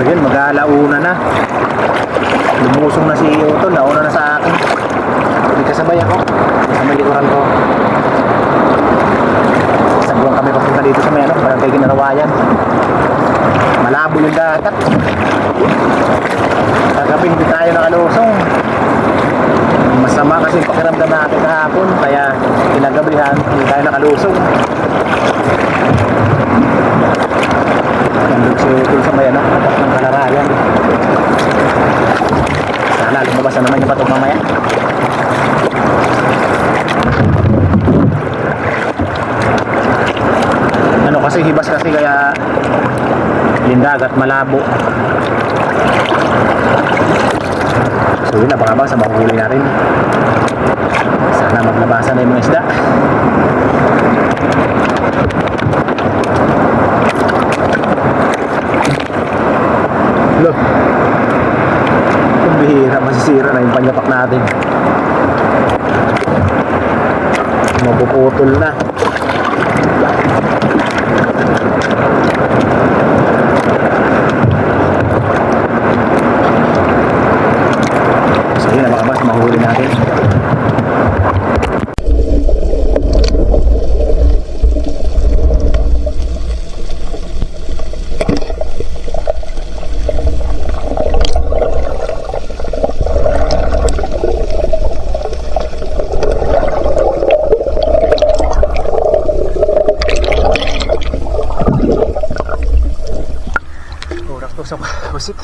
So yun, mag-aalauna na. Lumusong na si Utol, nauna na sa akin. Hindi kasabay ako. Sa may likuran ko. Sagbuhan kami papunta dito sa may barangay Ginarawayan. Malabo yung dagat. Kagabi hindi tayo nakalusong. Masama kasi pakiramdam natin kahapon. Kaya kinagabihan hindi tayo nakalusong. Nandun si Utol sa may tapat ng Kalarayan. Sana lumabas na naman yung patong mamaya. Ano kasi hibas kasi kaya yung dagat malabo. So yun, abang-abang sa mahuli natin. Sana maglabasan na yung mga isda. Look, bihira, masisira na yung panyapak natin. Mapuputol na. So yun, abang-abang sa mahuli natin. Sa busit.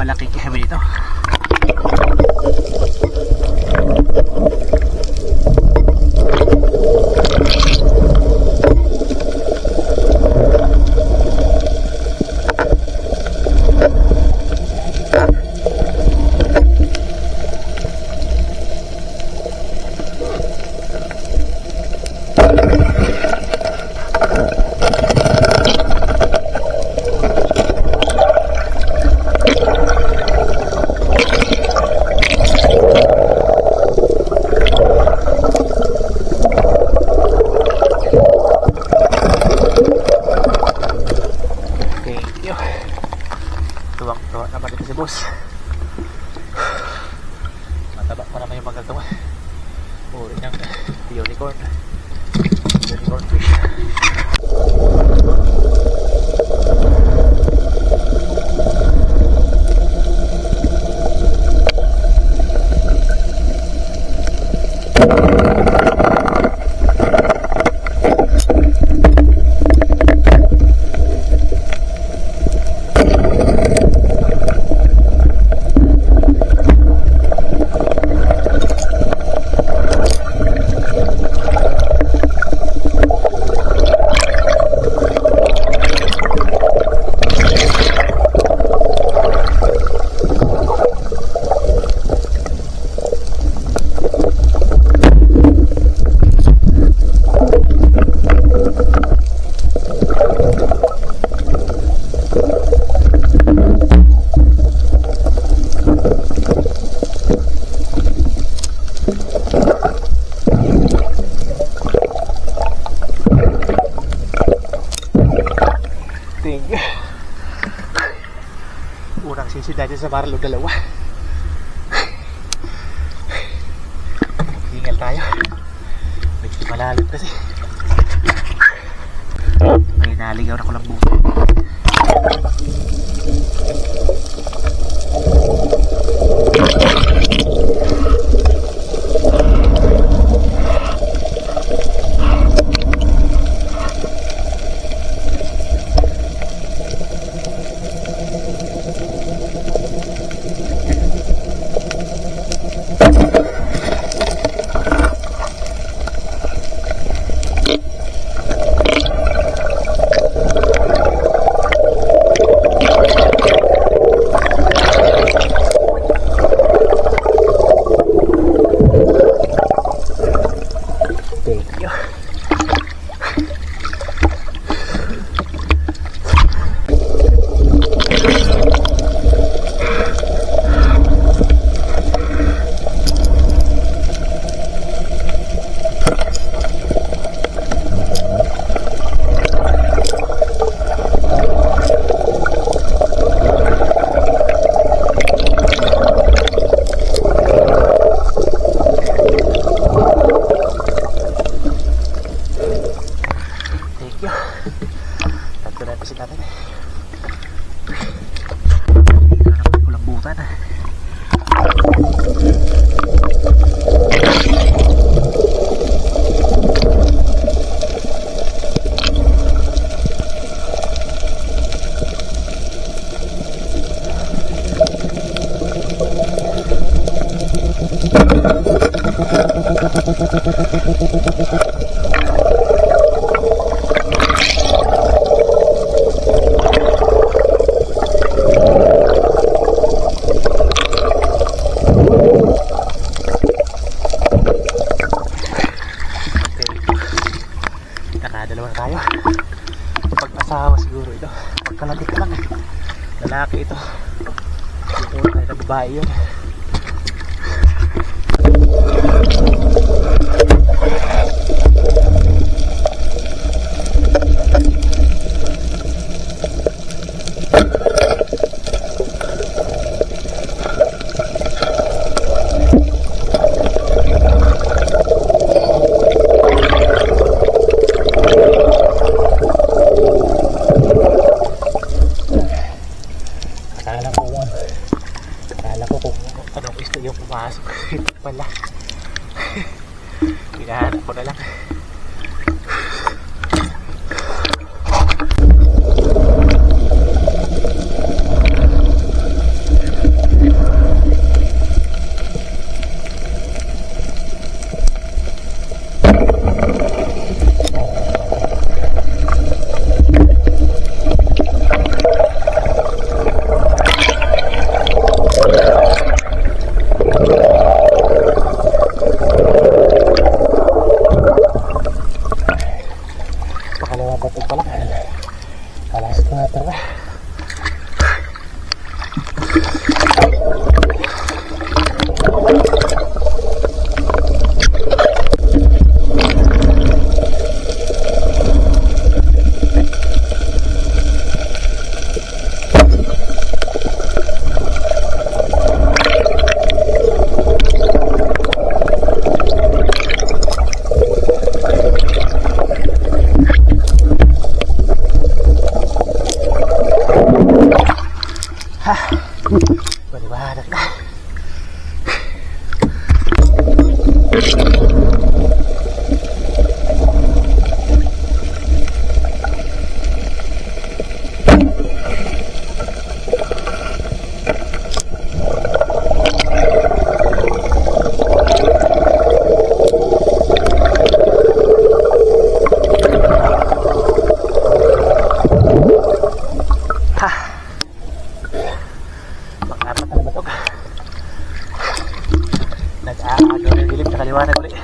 Malaking kami dito. Tuwang-tuwa naman dito si boss. Mataba pa naman yung magagawa. Uri ng unicorn fish. Unang sisi dahil sa Marlo dalawa. Hingal tayo. Medyo malalim kasi. May naligaw na ko lang buko. natin. Kulambutan. Nakadalawa na tayo. Pag-asawa siguro ito. Pagkalabit lang. Lalaki ito. Ito na babae yun. Akala ko kung anong gusto yung pumasok. Ito pala. Pinahanap ko na lang. Batog pala. Alas ko na tara. Baliwanag na. Nag-aagawin sa kaliwanag ulit.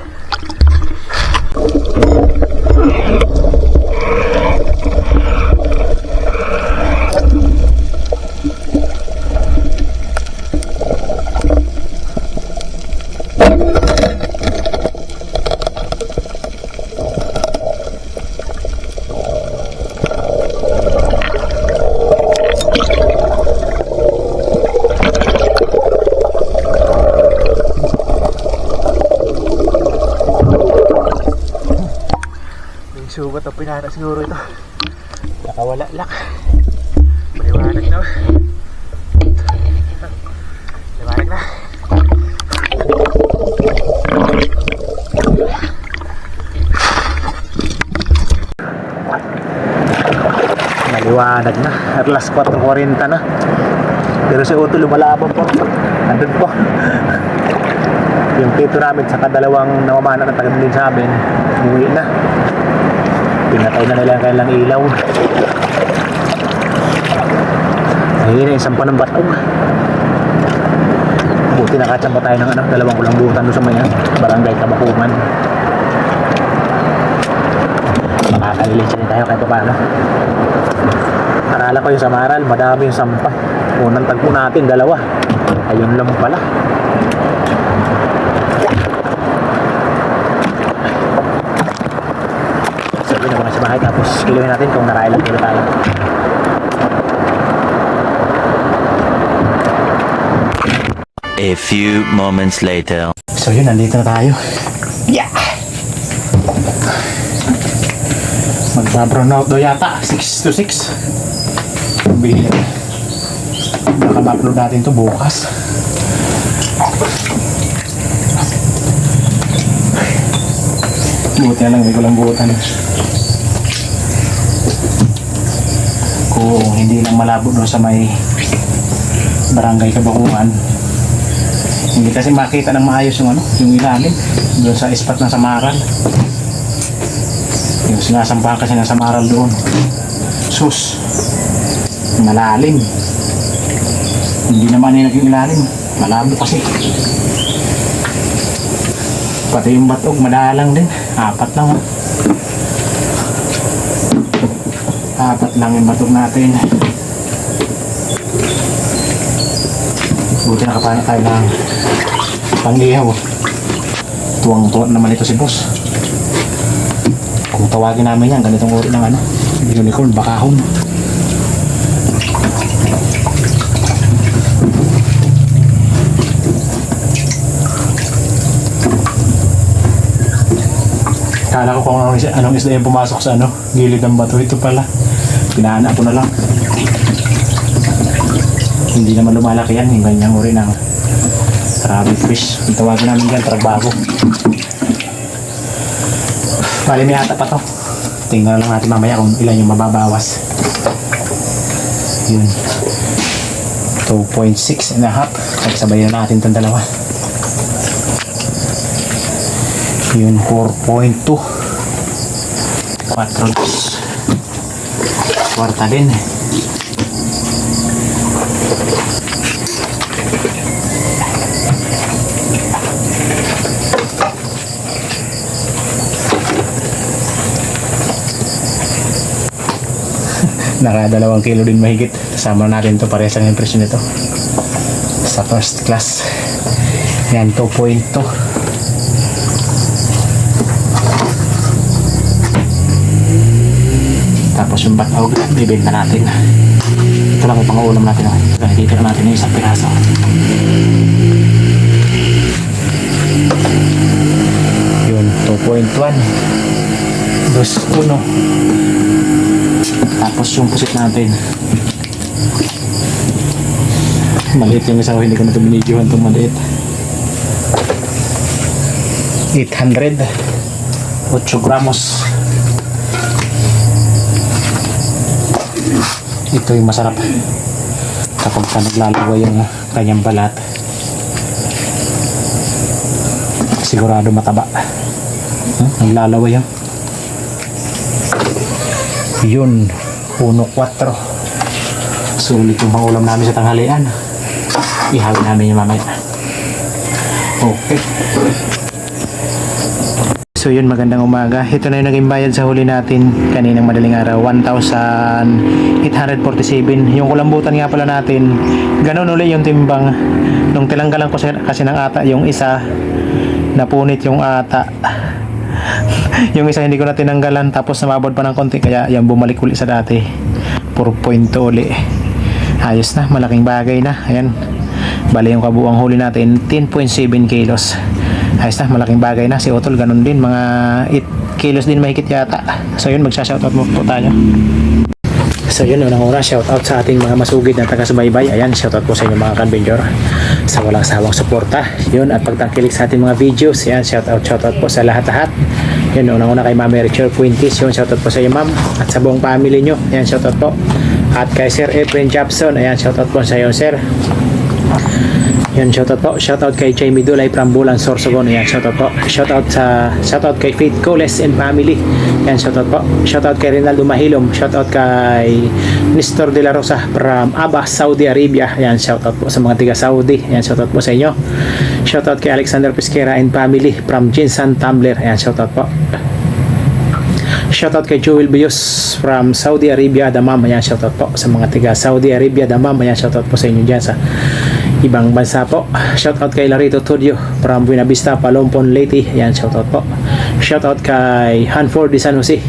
Sugat o pinara siguro ito. Nakawala lang. Maliwanag na. Maliwanag na. Maliwanag na. At last 4:40 na. Pero si Otto lumalaban po. Nandun po. Yung tito namin sa kadalawang namamana na taga din sa amin, umuwi na. Pinatay na nila ang kailang ilaw. Ayun na, isang pa ng batog. Buti nakatsamba tayo ng dalawang kulambutan doon sa may barangay Tabakungan. Makakalilis tayo kahit pa paano. Akala ko yung sa Maral, madami yung sampah. Unang tagpo natin, dalawa. Ayun lang pala. Sabi na muna sa bahay, tapos kiluhin natin kung nakailan kilo tayo. A few moments later. So yun, nandito na tayo. Yeah! Brown out daw yata. 6 to 6. Bihira. Baka ma-upload natin to bukas. Buti na lang, may kulang buutan. Kung hindi lang malabo doon sa may barangay Kabakungan, hindi kasi makita ng maayos yung yung ilalim doon sa ispat ng Samaral. Yung sinasampahan kasi ng Samaral doon, sus, malalim. Hindi naman yung naging ilalim, malabo kasi. Pati yung batog madalang din, 4 lang. 4 lang yung batog natin. Buti nakapanik tayo ng pang-ihaw. Tuwang-tuwang naman ito si boss. Kung tawagin namin yan, ganitong uri ng unicorn, bakahon. Kala ko kung anong isda yung pumasok sa gilid ng bato. Ito pala, pinaana ko na lang. Hindi naman lumalaki yan, yung ganyang uri ng rabbit fish. Ang tawagin namin dyan, tragbago. Bali may ata pa to. Tingnan lang natin mamaya kung ilan yung mababawas. Yun, 2.6 and a half. Pagsabayan natin itong dalawa. Yun, 4.2. 4 kwarta din. Naka 2 kilo din mahigit. Kasama natin to, parehas lang yung presyo nito sa first class. Yan, 2.2. Tapos yung batog, bibenta natin. Ito lang yung pang-uulam natin. Dito na natin yung isang piraso. Yun, 2.1. 2.1. Tapos yung pusit natin, maliit yung isa, hindi ko na ito binidyohan itong maliit. 800, 8 gramos. Ito yung masarap kapag ka naglalaway yung kanyang balat. Sigurado mataba. Naglalaway yan. Yun, 1.4. Sulit yung pangulam namin sa tanghalian. Ihawin namin yung mamaya. Okay. So yun, magandang umaga. Ito na yung naging bayad sa huli natin kaninang madaling araw, 1,847. Yung kulambutan nga pala natin, ganun uli yung timbang. Nung tilanggalan ko kasi ng ata yung isa, napunit yung ata. Yung isa hindi ko na tinanggalan, tapos namabod pa ng konti, kaya yan bumalik uli sa dati. 4.2 uli. Ayos na, malaking bagay na. Ayan, bali yung kabuang huli natin 10.7 kilos. Ayos na, malaking bagay na. Si Otol ganun din, mga 8 kilos din mahigit yata. So yun, magsha-shoutout mo po tayo. So yun, unang-una, shoutout sa ating mga masugid na taga-subaybay. Ayan, shoutout po sa inyo mga kanbenjor sa walang sawang suporta. Yun, at pagtangkilik sa ating mga videos. Ayan, shoutout po sa lahat-lahat. Yun, unang-una kay Ma'am Richard Quintis. Yun, shoutout po sa iyo, ma'am. At sa buong family nyo. Ayan, shoutout po. At kay Sir Efren Jobson. Ayan, shoutout po sa iyo, sir. Yun, shoutout po. Shoutout kay Jamie Dulay from Bulan, Sorsogon. Ayan, shoutout po. Shoutout kay Faith Coles and family. Ayan, shoutout po. Shoutout kay Rinaldo Mahilom. Shoutout kay Nestor De La Rosa from Abbas, Saudi Arabia. Ayan, shoutout po sa mga tiga Saudi. Ayan, shoutout po sa inyo. Shoutout kay Alexander Pesquera and family from Jinsan Tumbler. Ayan, shoutout po. Shoutout kay Joel Bios from Saudi Arabia, Damam. Ayan, shoutout po sa mga tiga Saudi Arabia, Damam. Ayan, shoutout po sa inyo dyan sa ibang bansa po. Shoutout kay Larito Tudio from Buena Vista, Palompon, Leyte. Ayan, shoutout po. Shoutout kay Hanford de San Jose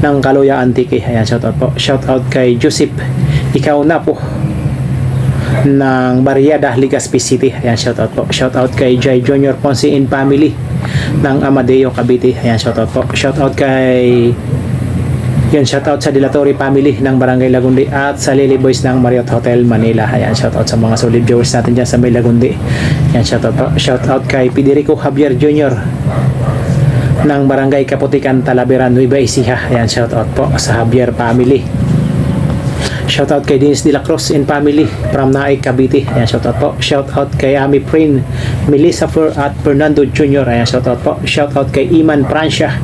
ng Kaloya Antique. Ayan, shoutout po. Shoutout kay Joseph Ikaw na po ng Barriada, Legazpi City. Ayan, shoutout po. Shoutout kay Jai Junior Ponce and family ng Amadeo, Cavite. Ayan, shoutout po. Shoutout kay Yan, shoutout sa Dilatory family ng Barangay Lagundi at sa Lily Boys ng Marriott Hotel Manila. Ayan, shoutout sa mga solid viewers natin dyan sa May Lagundi. Yan, shoutout po. Shoutout kay Federico Javier Jr. ng Barangay Kaputikan, Talavera, Nueva Ecija. Ayan, shoutout po sa Javier family. Shoutout kay Dennis de la Cruz and family from Naik, Cavite. Ayan, shoutout po. Shoutout kay Ami Prin, Melissa Fer at Fernando Jr. Ayan, shoutout po. Shoutout kay Iman Francia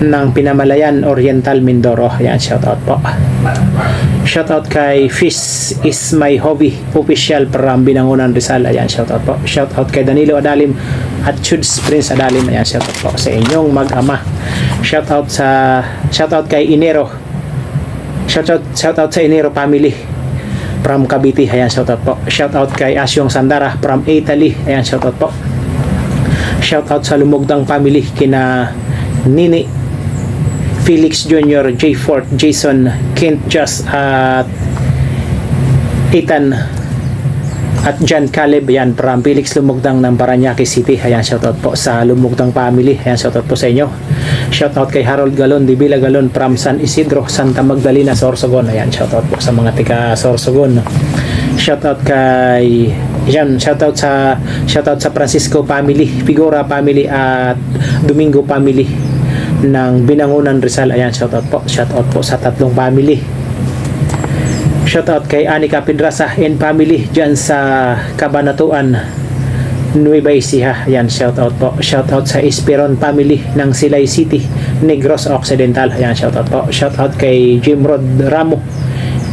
ng Pinamalayan Oriental, Mindoro. Ayan, shoutout po. Shoutout kay Fish is my hobby official from Binangonan, Rizal. Ayan, shoutout po. Shoutout kay Danilo Adalim at Chuds Prince Adalim. Ayan, shoutout po sa inyong mag-ama. Shoutout kay Inero. Shoutout sa Inero family from Cavite. Ayan, shoutout po. Shoutout kay Asyong Sandara from Italy. Ayan, shoutout po. Shoutout sa Lumugdang family kina Nini Felix Jr., J. Fort, Jason, Kent, Just, at Ethan at John Caleb. Ayan, from Felix Lumugdang ng Parañaque City. Ayan, shoutout po sa Lumugdang family. Ayan, shoutout po sa inyo. Shoutout kay Harold Galon, Dibila Galon from San Isidro, Santa Magdalena, Sorsogon. Ayan, shoutout po sa mga tika Sorsogon. Shoutout kay shoutout sa Francisco family, Figura family at Domingo family ng Binangonan, Rizal. Ayan, shoutout po sa tatlong family. Shoutout kay Anika Pedrasa and family dyan sa Cabanatuan, Nueva Ecija. Ayan, shoutout po. Shoutout sa Esperon family ng Silay City, Negros Occidental. Ayan, shoutout po. Shoutout kay Jim Rod Ramo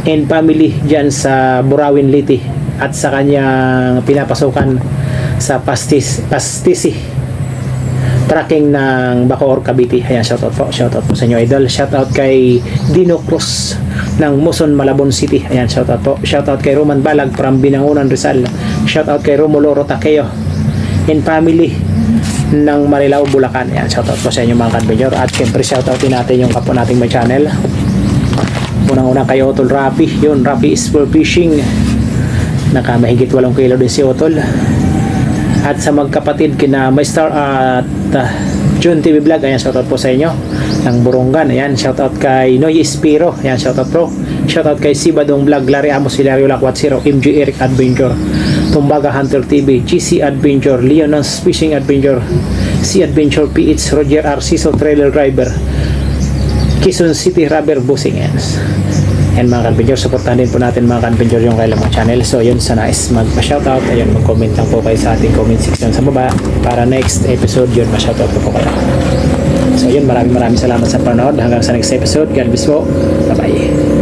and family dyan sa Burawin, Liti at sa kanyang pinapasukan sa Pastisi tracking ng Bacoor, Cavite. Ayan, shoutout po sa inyo, idol. Shoutout kay Dino Cruz ng Muson, Malabon City. Ayan, shoutout po. Shoutout kay Roman Balag from Binangonan, Rizal. Shoutout kay Romulo Rotaqueo and family ng Marilao, Bulacan. Ayan, shoutout po sa inyo mga kadbenyor. At syempre shoutout din natin yung kapwa nating may channel. Unang-unang kay Otol Rapi. Yun, Rapi is for fishing. Nakamahigit 8 kilo din si Otol. At sa magkapatid kina Maystar at June TV Vlog. Ayan, shoutout po sa inyo ng Burungan. Ayan, shoutout kay Noy Espiro. Ayan, shoutout pro. Shoutout kay Sibadong Vlog, Larry Amos, Hilario Lakwat Zero, MG Eric Adventure, Tumbaga Hunter TV, GC Adventure, Leon's Fishing Adventure, C Adventure PH, Roger Arciso Trailer Driver, Quezon City Rubber Busing. And mga kanpinjor, supportahan din po natin mga kanpinjor yung kailang mga channel. So yun, sa nais magpa-shoutout, ayun, mag-comment lang po kayo sa ating comment section sa baba para next episode yun, ma-shoutout po kayo. So yun, maraming salamat sa panonood. Hanggang sa next episode. God bless po. Bye bye.